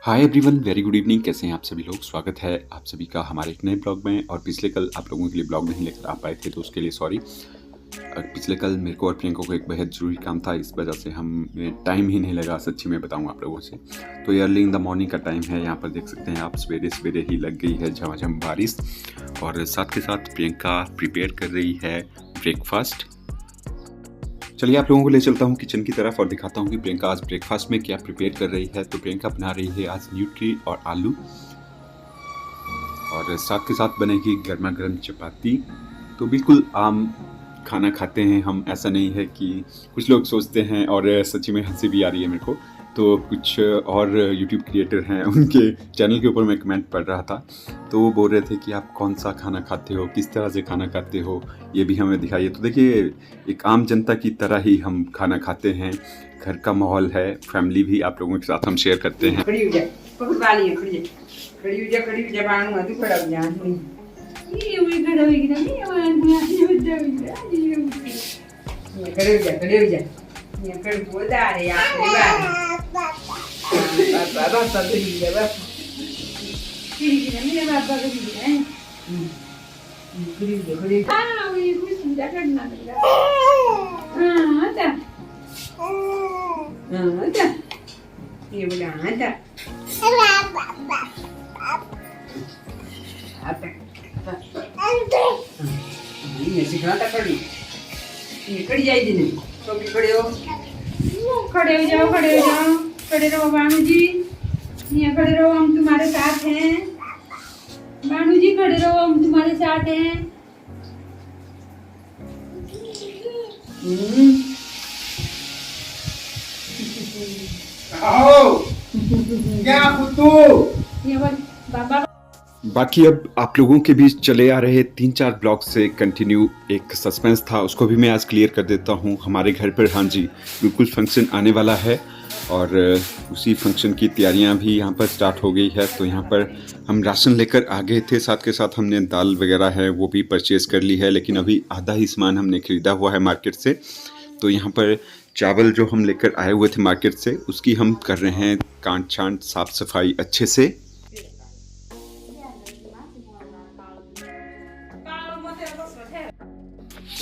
Hi everyone, very good evening. कैसे हैं आप सभी लोग? स्वागत है आप सभी का हमारे एक नए ब्लॉग में। और पिछले कल आप लोगों के लिए ब्लॉग नहीं लेकर आ पाए थे तो उसके लिए सॉरी। पिछले कल मेरे को और प्रियंका को एक बेहद ज़रूरी काम था, इस वजह से हमें टाइम ही नहीं लगा। सच्ची में बताऊँ आप लोगों से, तो ये अर्ली इन द मॉर्निंग का टाइम है। यहाँ पर देख सकते हैं आप, सवेरे सवेरे ही लग गई है झमाझम बारिश। और साथ के साथ प्रियंका प्रिपेयर कर रही है ब्रेकफास्ट। चलिए आप लोगों को ले चलता हूँ किचन की तरफ और दिखाता हूँ कि प्रियंका आज ब्रेकफास्ट में क्या प्रिपेयर कर रही है। तो प्रियंका बना रही है आज न्यूट्री और आलू, और साथ के साथ बनेगी गर्मा गर्म चपाती। तो बिल्कुल आम खाना खाते हैं हम, ऐसा नहीं है कि कुछ लोग सोचते हैं, और सच्ची में हंसी भी आ रही है मेरे को। तो कुछ और यूट्यूब क्रिएटर हैं, उनके चैनल के ऊपर मैं कमेंट पढ़ रहा था, तो वो बोल रहे थे कि आप कौन सा खाना खाते हो, किस तरह से खाना खाते हो, ये भी हमें दिखाइए। तो देखिए, एक आम जनता की तरह ही हम खाना खाते हैं। घर का माहौल है, फैमिली भी आप लोगों के साथ हम शेयर करते हैं। सीखना था खड़ी खड़ी जाएगी नहीं तो भी खड़े हो खड़े हो जाओ खड़े रहो बानू जी, यहाँ खड़े रहो, हम तुम्हारे साथ हैं। बानू जी खड़े रहो, हम तुम्हारे साथ हैं। आओ क्या कुत्तू बाबा। बाकी अब आप लोगों के बीच चले आ रहे 3-4 ब्लॉग से कंटिन्यू एक सस्पेंस था, उसको भी मैं आज क्लियर कर देता हूँ। हमारे घर पर हाँ जी बिल्कुल फंक्शन आने वाला है, और उसी फंक्शन की तैयारियां भी यहाँ पर स्टार्ट हो गई है। तो यहाँ पर हम राशन लेकर आ गए थे, साथ के साथ हमने दाल वगैरह है वो भी परचेज़ कर ली है, लेकिन अभी आधा ही सामान हमने ख़रीदा हुआ है मार्केट से। तो यहाँ पर चावल जो हम लेकर आए हुए थे मार्केट से, उसकी हम कर रहे हैं कांट छांट, साफ़ सफाई अच्छे से।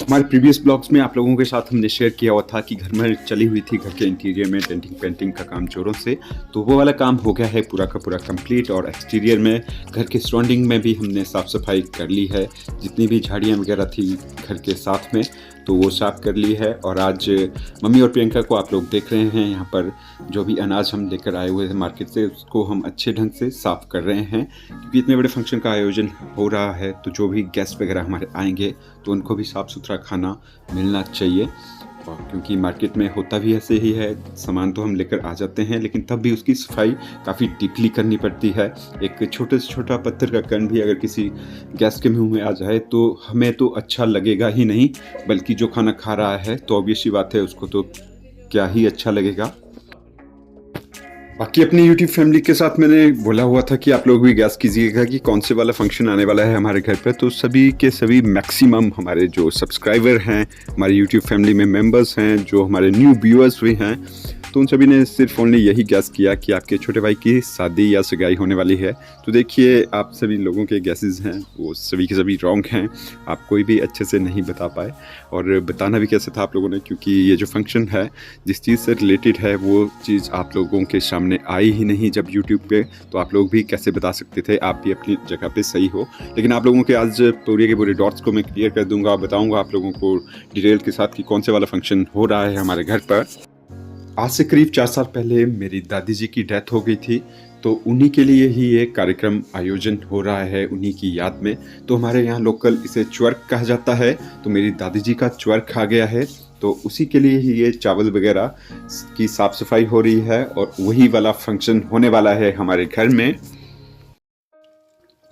हमारे प्रीवियस ब्लॉग्स में आप लोगों के साथ हमने शेयर किया हुआ था कि घर में चली हुई थी घर के इंटीरियर में डेंटिंग पेंटिंग का काम जोरों से। तो वो वाला काम हो गया है पूरा का पूरा कंप्लीट, और एक्सटीरियर में घर के सराउंडिंग में भी हमने साफ़ सफाई कर ली है। जितनी भी झाड़ियाँ वगैरह थी घर के साथ में, तो वो साफ़ कर ली है। और आज मम्मी और प्रियंका को आप लोग देख रहे हैं, यहाँ पर जो भी अनाज हम लेकर आए हुए थे मार्केट से, उसको हम अच्छे ढंग से साफ़ कर रहे हैं, क्योंकि इतने बड़े फंक्शन का आयोजन हो रहा है। तो जो भी गेस्ट वगैरह हमारे आएंगे तो उनको भी साफ़ सुथरा खाना मिलना चाहिए। और क्योंकि मार्केट में होता भी ऐसे ही है, सामान तो हम लेकर आ जाते हैं, लेकिन तब भी उसकी सफाई काफ़ी डीपली करनी पड़ती है। एक छोटे से छोटा पत्थर का कण भी अगर किसी गेस्ट के मुंह में आ जाए तो हमें तो अच्छा लगेगा ही नहीं, बल्कि जो खाना खा रहा है तो ऑब्वियस सी बात है उसको तो क्या ही अच्छा लगेगा। बाकी अपनी यूट्यूब फैमिली के साथ मैंने बोला हुआ था कि आप लोग भी गैस कीजिएगा कि कौन से वाला फंक्शन आने वाला है हमारे घर पे। तो सभी के सभी मैक्सिमम हमारे जो सब्सक्राइबर हैं, हमारी यूट्यूब फैमिली में मेंबर्स हैं, जो हमारे न्यू व्यूअर्स भी हैं, तो उन सभी ने सिर्फ ओनली यही गैस किया कि आपके छोटे भाई की शादी या सगाई होने वाली है। तो देखिए, आप सभी लोगों के गैसेस हैं वो सभी के सभी रॉन्ग हैं। आप कोई भी अच्छे से नहीं बता पाए, और बताना भी कैसे था आप लोगों ने, क्योंकि ये जो फंक्शन है जिस चीज़ से रिलेटेड है वो चीज़ आप लोगों के सामने आई ही नहीं जब यूट्यूब पे, तो आप लोग भी कैसे बता सकते थे। आप भी अपनी जगह पे सही हो, लेकिन आप लोगों के आज पूरे के पूरे डॉट्स को मैं क्लियर कर दूंगा, बताऊंगा आप लोगों को डिटेल के साथ कि कौन से वाला फंक्शन हो रहा है हमारे घर पर। आज से करीब 4 साल पहले मेरी दादी जी की डेथ हो गई थी, तो उन्हीं के लिए ही ये कार्यक्रम आयोजन हो रहा है, उन्हीं की याद में। तो हमारे यहाँ लोकल इसे च्वर्क कहा जाता है, तो मेरी दादी जी का च्वर्क आ गया है, तो उसी के लिए ही ये चावल वगैरह की साफ़ सफाई हो रही है, और वही वाला फंक्शन होने वाला है हमारे घर में।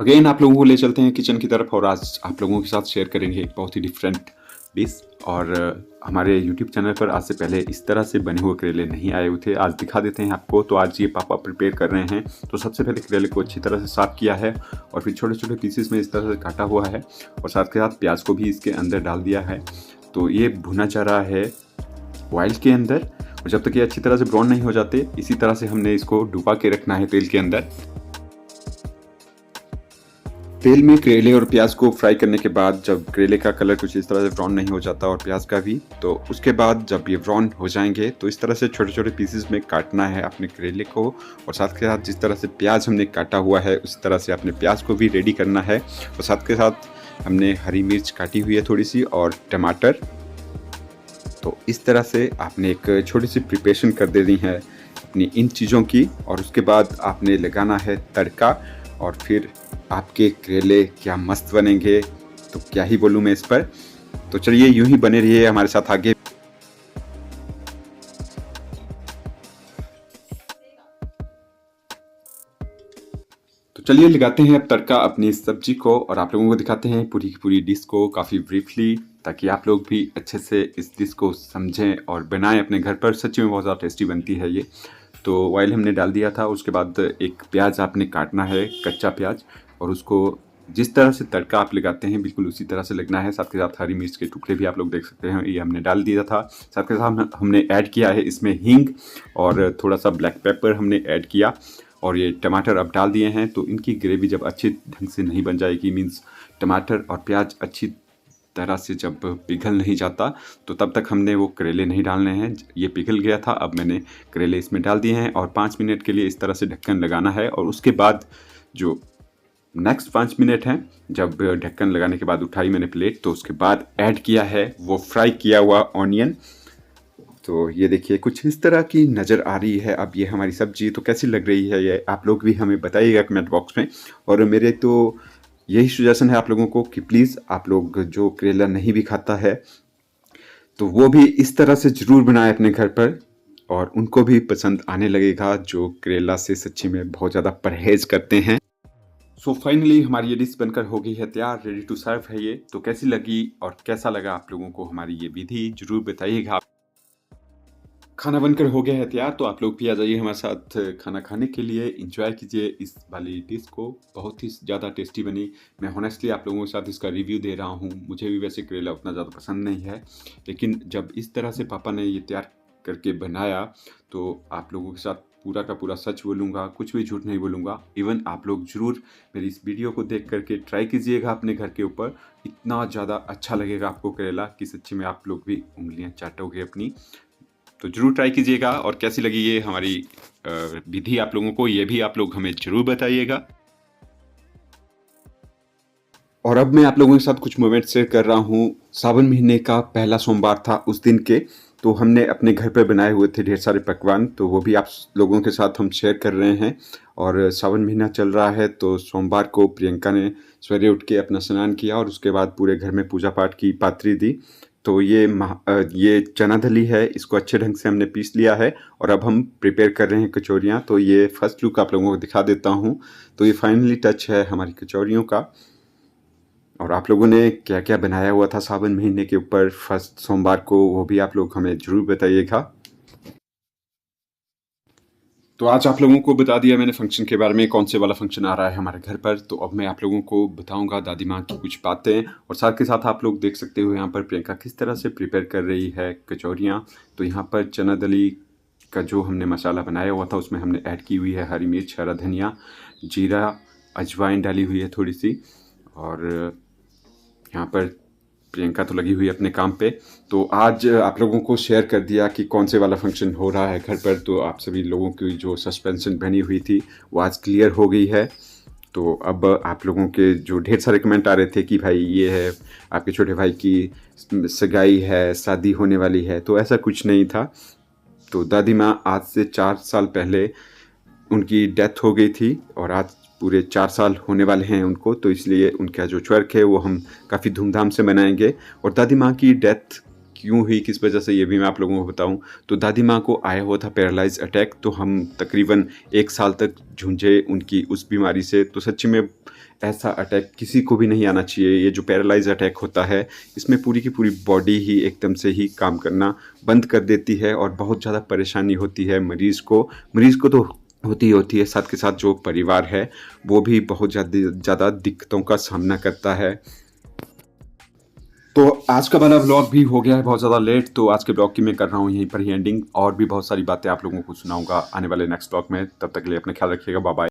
अगेन आप लोगों को ले चलते हैं किचन की तरफ, और आज आप लोगों के साथ शेयर करेंगे एक बहुत ही डिफरेंट डिश। और हमारे YouTube चैनल पर आज से पहले इस तरह से बने हुए करेले नहीं आए हुए थे, आज दिखा देते हैं आपको। तो आज ये पापा प्रिपेयर कर रहे हैं। तो सबसे पहले करेले को अच्छी तरह से साफ़ किया है, और फिर छोटे छोटे पीसेस में इस तरह से काटा हुआ है, और साथ के साथ प्याज को भी इसके अंदर डाल दिया है। तो ये भुना जा रहा है ऑयल के अंदर, और जब तक ये अच्छी तरह से ब्राउन नहीं हो जाते, इसी तरह से हमने इसको डुबा के रखना है तेल के अंदर। तेल में करेले और प्याज को फ्राई करने के बाद जब करेले का कलर कुछ इस तरह से ब्राउन नहीं हो जाता और प्याज का भी, तो उसके बाद जब ये ब्राउन हो जाएंगे तो इस तरह से छोटे छोटे पीसेस में काटना है अपने करेले को, और साथ के साथ जिस तरह से प्याज हमने काटा हुआ है उस तरह से अपने प्याज को भी रेडी करना है। और साथ के साथ हमने हरी मिर्च काटी हुई है थोड़ी सी और टमाटर। तो इस तरह से आपने एक छोटी सी प्रिपरेशन कर देनी है अपनी इन चीज़ों की, और उसके बाद आपने लगाना है तड़का, और फिर आपके करेले क्या मस्त बनेंगे, तो क्या ही बोलूँ मैं इस पर। तो चलिए यूं ही बने रहिए हमारे साथ आगे। तो चलिए लगाते हैं अब तड़का अपनी सब्जी को, और आप लोगों को दिखाते हैं पूरी की पूरी डिश को काफ़ी ब्रीफली, ताकि आप लोग भी अच्छे से इस डिश को समझें और बनाएं अपने घर पर। सच्ची में बहुत ज़्यादा टेस्टी बनती है ये। तो ऑयल हमने डाल दिया था, उसके बाद एक प्याज आपने काटना है, कच्चा प्याज, और उसको जिस तरह से तड़का आप लगाते हैं बिल्कुल उसी तरह से लगना है। साथ के साथ हरी मिर्च के टुकड़े भी आप लोग देख सकते हैं, ये हमने डाल दिया था। साथ के साथ हमने ऐड किया है इसमें हींग और थोड़ा सा ब्लैक पेपर हमने ऐड किया, और ये टमाटर अब डाल दिए हैं। तो इनकी ग्रेवी जब अच्छे ढंग से नहीं बन जाएगी, मीन्स टमाटर और प्याज अच्छी तरह से जब पिघल नहीं जाता, तो तब तक हमने वो करेले नहीं डालने हैं। ये पिघल गया था, अब मैंने करेले इसमें डाल दिए हैं, और 5 मिनट के लिए इस तरह से ढक्कन लगाना है। और उसके बाद जो नेक्स्ट 5 मिनट हैं, जब ढक्कन लगाने के बाद उठाई मैंने प्लेट, तो उसके बाद ऐड किया है वो फ्राई किया हुआ ऑनियन। तो ये देखिए कुछ इस तरह की नज़र आ रही है अब ये हमारी सब्जी। तो कैसी लग रही है ये आप लोग भी हमें बताइएगा कमेंट बॉक्स में। और मेरे तो यही सजेशन है आप लोगों को कि प्लीज़ आप लोग जो करेला नहीं भी खाता है तो वो भी इस तरह से ज़रूर बनाएं अपने घर पर, और उनको भी पसंद आने लगेगा जो करेला से सच्ची में बहुत ज़्यादा परहेज़ करते हैं। सो फाइनली हमारी ये डिश बनकर हो गई है तैयार, रेडी टू सर्व है ये। तो कैसी लगी और कैसा लगा आप लोगों को हमारी ये विधि ज़रूर बताइएगा। खाना बनकर हो गया है तैयार, तो आप लोग भी आ जाइए हमारे साथ खाना खाने के लिए। इंजॉय कीजिए इस वाली डिश को, बहुत ही ज़्यादा टेस्टी बनी। मैं ऑनेस्टली आप लोगों के साथ इसका रिव्यू दे रहा हूँ। मुझे भी वैसे करेला उतना ज़्यादा पसंद नहीं है, लेकिन जब इस तरह से पापा ने ये तैयार करके बनाया तो आप लोगों के साथ पूरा का पूरा सच बोलूँगा, कुछ भी झूठ नहीं बोलूँगा। इवन आप लोग ज़रूर मेरी इस वीडियो को देख करके ट्राई कीजिएगा अपने घर के ऊपर। इतना ज़्यादा अच्छा लगेगा आपको करेला कि सच्ची में आप लोग भी उंगलियाँ चाटोगे अपनी। तो ज़रूर ट्राई कीजिएगा, और कैसी लगी ये हमारी विधि आप लोगों को, ये भी आप लोग हमें ज़रूर बताइएगा। और अब मैं आप लोगों के साथ कुछ मोमेंट शेयर कर रहा हूँ। सावन महीने का पहला सोमवार था उस दिन के, तो हमने अपने घर पर बनाए हुए थे ढेर सारे पकवान, तो वो भी आप लोगों के साथ हम शेयर कर रहे हैं। और सावन महीना चल रहा है, तो सोमवार को प्रियंका ने सवेरे उठ के अपना स्नान किया और उसके बाद पूरे घर में पूजा पाठ की पातरी दी। तो ये चना दली है, इसको अच्छे ढंग से हमने पीस लिया है, और अब हम प्रिपेयर कर रहे हैं कचौरियाँ। तो ये फर्स्ट लुक आप लोगों को दिखा देता हूँ। तो ये फाइनली टच है हमारी कचौरियों का। और आप लोगों ने क्या क्या बनाया हुआ था सावन महीने के ऊपर फर्स्ट सोमवार को, वो भी आप लोग हमें ज़रूर बताइएगा। तो आज आप लोगों को बता दिया मैंने फंक्शन के बारे में, कौन से वाला फंक्शन आ रहा है हमारे घर पर। तो अब मैं आप लोगों को बताऊंगा दादी माँ की कुछ बातें, और साथ के साथ आप लोग देख सकते हो यहाँ पर प्रियंका किस तरह से प्रिपेयर कर रही है कचौरियाँ। तो यहाँ पर चना दली का जो हमने मसाला बनाया हुआ था उसमें हमने ऐड की हुई है हरी मिर्च, हरा धनिया, जीरा, अजवाइन डाली हुई है थोड़ी सी, और यहाँ पर प्रियंका तो लगी हुई है अपने काम पे। तो आज आप लोगों को शेयर कर दिया कि कौन से वाला फंक्शन हो रहा है घर पर। तो आप सभी लोगों की जो सस्पेंशन बनी हुई थी वो आज क्लियर हो गई है। तो अब आप लोगों के जो ढेर सारे कमेंट आ रहे थे कि भाई ये है आपके छोटे भाई की सगाई है, शादी होने वाली है, तो ऐसा कुछ नहीं था। तो दादी माँ आज से 4 साल पहले उनकी डेथ हो गई थी, और आज पूरे 4 साल होने वाले हैं उनको। तो इसलिए उनका जो चर्क है वो हम काफ़ी धूमधाम से मनाएंगे। और दादी माँ की डेथ क्यों हुई, किस वजह से, ये भी मैं आप लोगों को बताऊं। तो दादी माँ को आया हुआ था पैरालाइज अटैक, तो हम तकरीबन 1 साल तक झूंझे उनकी उस बीमारी से। तो सच्ची में ऐसा अटैक किसी को भी नहीं आना चाहिए। ये जो पैरालाइज अटैक होता है इसमें पूरी की पूरी बॉडी ही एकदम से ही काम करना बंद कर देती है, और बहुत ज़्यादा परेशानी होती है मरीज़ को तो होती है, साथ के साथ जो परिवार है वो भी बहुत ज़्यादा दिक्कतों का सामना करता है। तो आज का वाला व्लॉग भी हो गया है बहुत ज़्यादा लेट, तो आज के ब्लॉग की मैं कर रहा हूँ यहीं पर ही एंडिंग। और भी बहुत सारी बातें आप लोगों को सुनाऊंगा आने वाले नेक्स्ट ब्लॉग में। तब तक के लिए अपना ख्याल रखिएगा। Bye bye.